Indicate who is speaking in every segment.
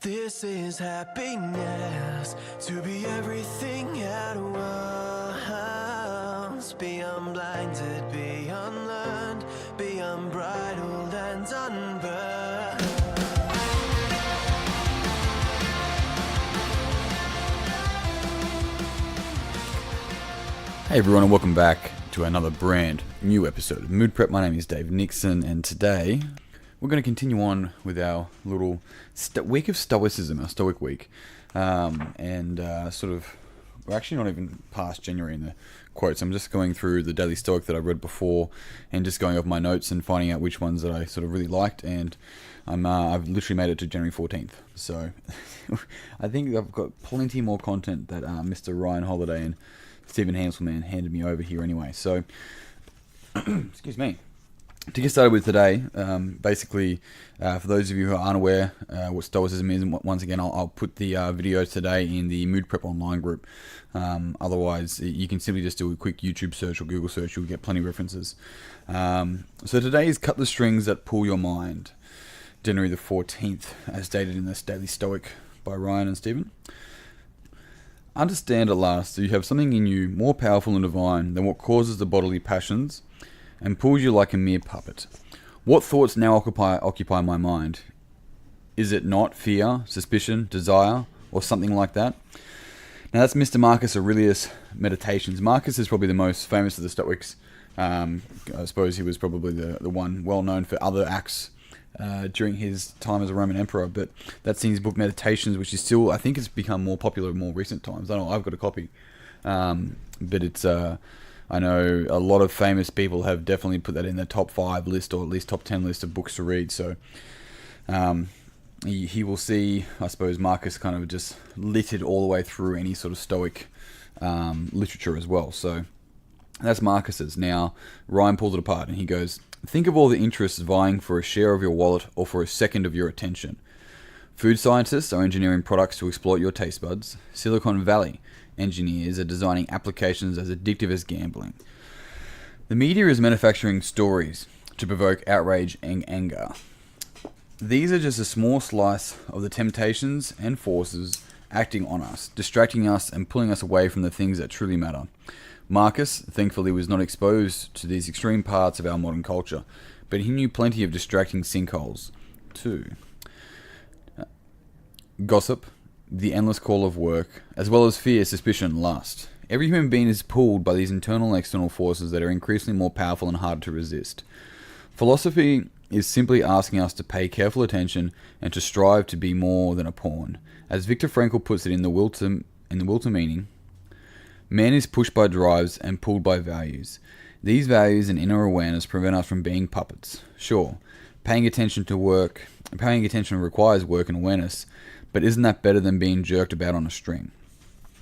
Speaker 1: This is happiness, to be everything at once. Be unblinded, be unlearned, be unbridled and unburned.
Speaker 2: Hey everyone, and welcome back to another brand new episode of Mood Prep. My name is Dave Nixon, and today we're going to continue on with our little week of Stoicism, our Stoic week. We're actually not even past January in the quotes. I'm just going through the Daily Stoic that I read before and just going over my notes and finding out which ones that I sort of really liked. And I've literally made it to January 14th. So I think I've got plenty more content that Mr. Ryan Holiday and Stephen Hanselman handed me over here anyway. So, excuse me. To get started with today, basically, for those of you who are unaware what Stoicism is, and once again, I'll put the video today in the Mood Prep online group. Otherwise, you can simply just do a quick YouTube search or Google search. You'll get plenty of references. So today is Cut the Strings That Pull Your Mind, January the 14th, as stated in this Daily Stoic by Ryan and Stephen. Understand at last that you have something in you more powerful and divine than what causes the bodily passions and pulls you like a mere puppet. What thoughts now occupy my mind? Is it not fear, suspicion, desire, or something like that? Now that's Mr. Marcus Aurelius' Meditations. Marcus is probably the most famous of the Stoics. I suppose he was probably the one well known for other acts during his time as a Roman emperor, but that's in his book Meditations, which is still, I think it's become more popular in more recent times. I don't know, I've got a copy. But it's, I know a lot of famous people have definitely put that in the top 5 list, or at least top 10 list of books to read. So he will see, I suppose, Marcus kind of just littered all the way through any sort of Stoic literature as well. So that's Marcus's. Now, Ryan pulls it apart and he goes, think of all the interests vying for a share of your wallet or for a second of your attention. Food scientists are engineering products to exploit your taste buds. Silicon Valley engineers are designing applications as addictive as gambling. The media is manufacturing stories to provoke outrage and anger. These are just a small slice of the temptations and forces acting on us, distracting us and pulling us away from the things that truly matter. Marcus, thankfully, was not exposed to these extreme parts of our modern culture, but he knew plenty of distracting sinkholes, too. Gossip, the endless call of work, as well as fear, suspicion, and lust. Every human being is pulled by these internal and external forces that are increasingly more powerful and harder to resist. Philosophy is simply asking us to pay careful attention and to strive to be more than a pawn. As Viktor Frankl puts it in The Will to Meaning, man is pushed by drives and pulled by values. These values and inner awareness prevent us from being puppets. Sure, paying attention requires work and awareness, but isn't that better than being jerked about on a string?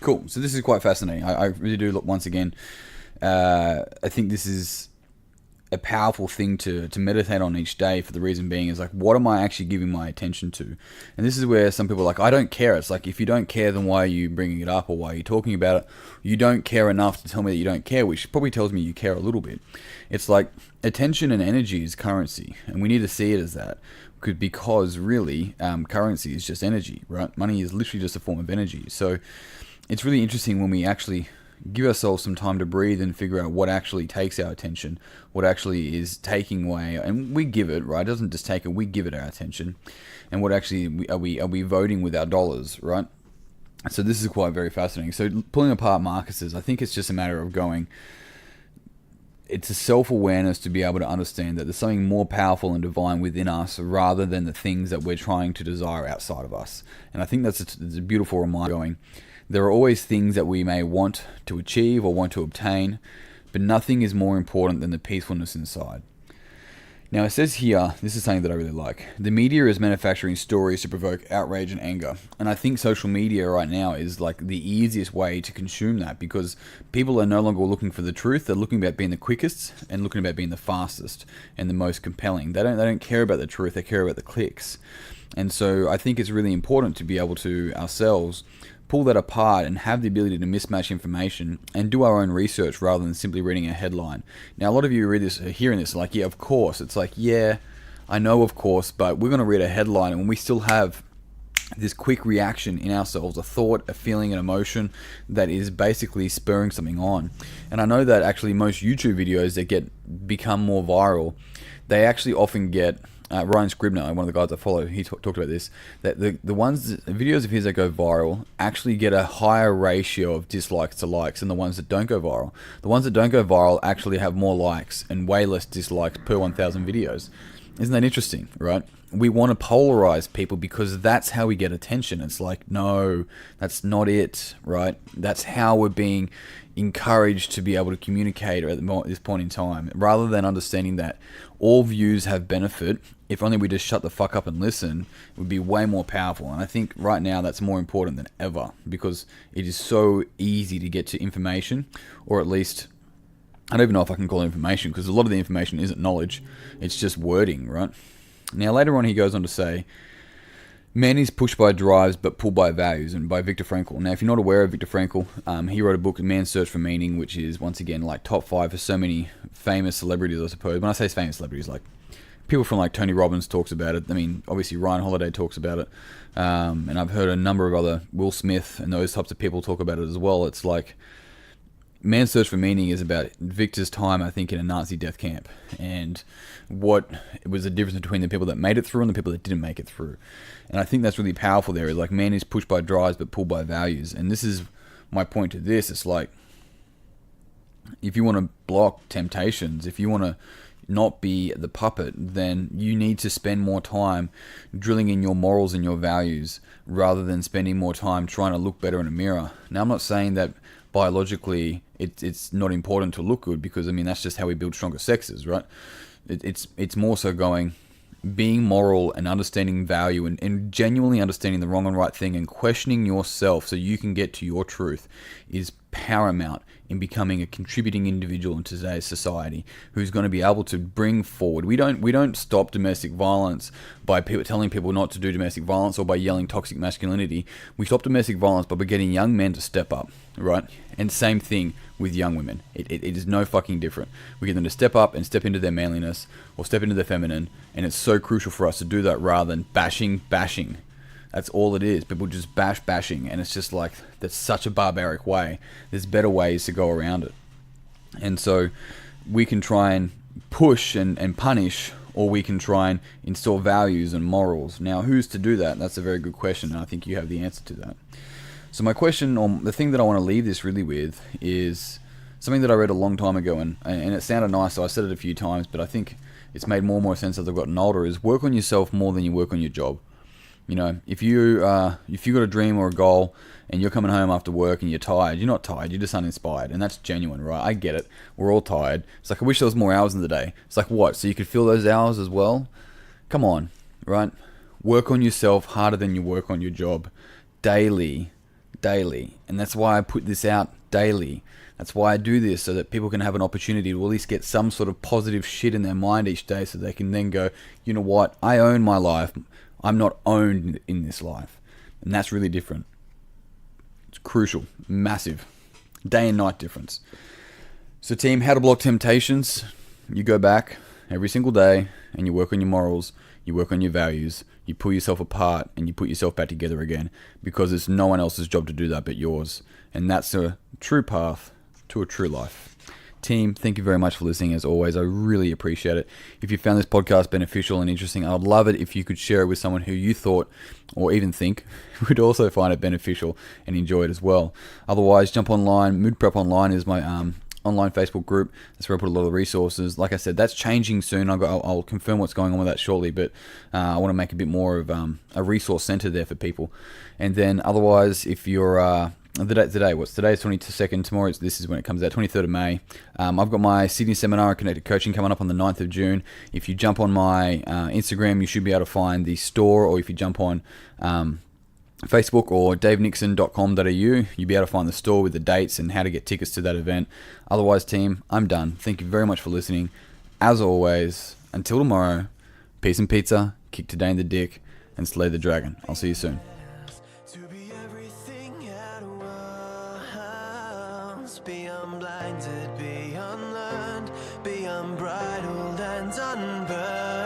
Speaker 2: Cool. So this is quite fascinating. I really do, once again, I think this is a powerful thing to meditate on each day, for the reason being is like, what am I actually giving my attention to? And this is where some people are like, I don't care. It's like, if you don't care, then why are you bringing it up, or why are you talking about it? You don't care enough to tell me that you don't care, which probably tells me you care a little bit. It's like, attention and energy is currency, and we need to see it as that, because really, currency is just energy, right? Money is literally just a form of energy. So it's really interesting when we actually give ourselves some time to breathe and figure out what actually takes our attention, what actually is taking away, and we give it, right? It doesn't just take it, we give it our attention. And what actually are we voting with our dollars, right? So this is quite very fascinating. So pulling apart Marcus's, I think it's just a matter of going, it's a self-awareness to be able to understand that there's something more powerful and divine within us rather than the things that we're trying to desire outside of us. And I think that's a beautiful reminder going, there are always things that we may want to achieve or want to obtain, but nothing is more important than the peacefulness inside. Now it says here, this is something that I really like, the media is manufacturing stories to provoke outrage and anger. And I think social media right now is like the easiest way to consume that, because people are no longer looking for the truth, they're looking about being the quickest and looking about being the fastest and the most compelling. They don't care about the truth, they care about the clicks. And so I think it's really important to be able to ourselves pull that apart and have the ability to mismatch information and do our own research rather than simply reading a headline. Now, a lot of you read this, hearing this, like, yeah, of course. It's like, yeah, I know, of course, but we're going to read a headline and we still have this quick reaction in ourselves, a thought, a feeling, an emotion that is basically spurring something on. And I know that actually most YouTube videos that become more viral, they actually often get Ryan Scribner, one of the guys I follow, he talked about this, that the videos of his that go viral actually get a higher ratio of dislikes to likes than the ones that don't go viral. The ones that don't go viral actually have more likes and way less dislikes per 1,000 videos. Isn't that interesting, right? We want to polarize people because that's how we get attention. It's like, no, that's not it, right? That's how we're being encouraged to be able to communicate at this point in time, rather than understanding that all views have benefit. If only we just shut the fuck up and listen, it would be way more powerful. And I think right now that's more important than ever, because it is so easy to get to information, or at least, I don't even know if I can call it information, because a lot of the information isn't knowledge, it's just wording, right? Now later on he goes on to say, man is pushed by drives but pulled by values, and by Viktor Frankl. Now if you're not aware of Viktor Frankl, he wrote a book, Man's Search for Meaning, which is once again like top 5 for so many famous celebrities, I suppose. When I say famous celebrities, like people from like Tony Robbins talks about it. I mean, obviously Ryan Holiday talks about it, and I've heard a number of other, Will Smith and those types of people talk about it as well. It's like Man's Search for Meaning is about Victor's time, I think, in a Nazi death camp, and what was the difference between the people that made it through and the people that didn't make it through. And I think that's really powerful there. Is like, man is pushed by drives but pulled by values. And this is my point to this. It's like, if you want to block temptations, if you want to not be the puppet, then you need to spend more time drilling in your morals and your values, rather than spending more time trying to look better in a mirror. Now, I'm not saying that biologically it's not important to look good, because I mean that's just how we build stronger sexes, right? It's more so being moral and understanding value, and genuinely understanding the wrong and right thing, and questioning yourself so you can get to your truth, is paramount in becoming a contributing individual in today's society who's going to be able to bring forward. We don't stop domestic violence by telling people not to do domestic violence, or by yelling toxic masculinity. We stop domestic violence by getting young men to step up, right? And same thing with young women. It is no fucking different. We get them to step up and step into their manliness, or step into their feminine, and it's so crucial for us to do that rather than bashing. That's all it is. People just bashing, and it's just like, that's such a barbaric way. There's better ways to go around it. And so we can try and push and punish, or we can try and install values and morals. Now, who's to do that? That's a very good question, and I think you have the answer to that. So my question, or the thing that I want to leave this really with, is something that I read a long time ago, and it sounded nice, so I said it a few times, but I think it's made more and more sense as I've gotten older, is work on yourself more than you work on your job. You know, if you got a dream or a goal, and you're coming home after work and you're tired, you're not tired, you're just uninspired, and that's genuine, right? I get it. We're all tired. It's like, I wish there was more hours in the day. It's like, what? So you could fill those hours as well? Come on, right? Work on yourself harder than you work on your job. Daily. And that's why I put this out daily. That's why I do this, so that people can have an opportunity to at least get some sort of positive shit in their mind each day, so they can then go, you know what? I own my life. I'm not owned in this life. And that's really different. It's crucial. Massive. Day and night difference. So team, how to block temptations. You go back every single day and you work on your morals. You work on your values. You pull yourself apart and you put yourself back together again, because it's no one else's job to do that but yours. And that's a true path to a true life. Team, thank you very much for listening. As always, I really appreciate it. If you found this podcast beneficial and interesting, I'd love it if you could share it with someone who you thought, or even think, would also find it beneficial and enjoy it as well. Otherwise, jump online. Mood Prep Online is my online Facebook group. That's where I put a lot of resources. Like I said, that's changing soon. I'll confirm what's going on with that shortly, but I want to make a bit more of a resource center there for people. And then otherwise, if you're the date today, what's today's 22nd, tomorrow this is when it comes out, 23rd of May. I've got my Sydney seminar on connected coaching coming up on the 9th of June. If you jump on my Instagram, you should be able to find the store, or if you jump on Facebook or davenixon.com.au, you'll be able to find the store with the dates and how to get tickets to that event. Otherwise, team, I'm done. Thank you very much for listening. As always, until tomorrow, peace and pizza, kick today in the dick, and slay the dragon. I'll see you soon.
Speaker 1: To be everything at once, be unblinded, be unlearned, be unbridled and unburned.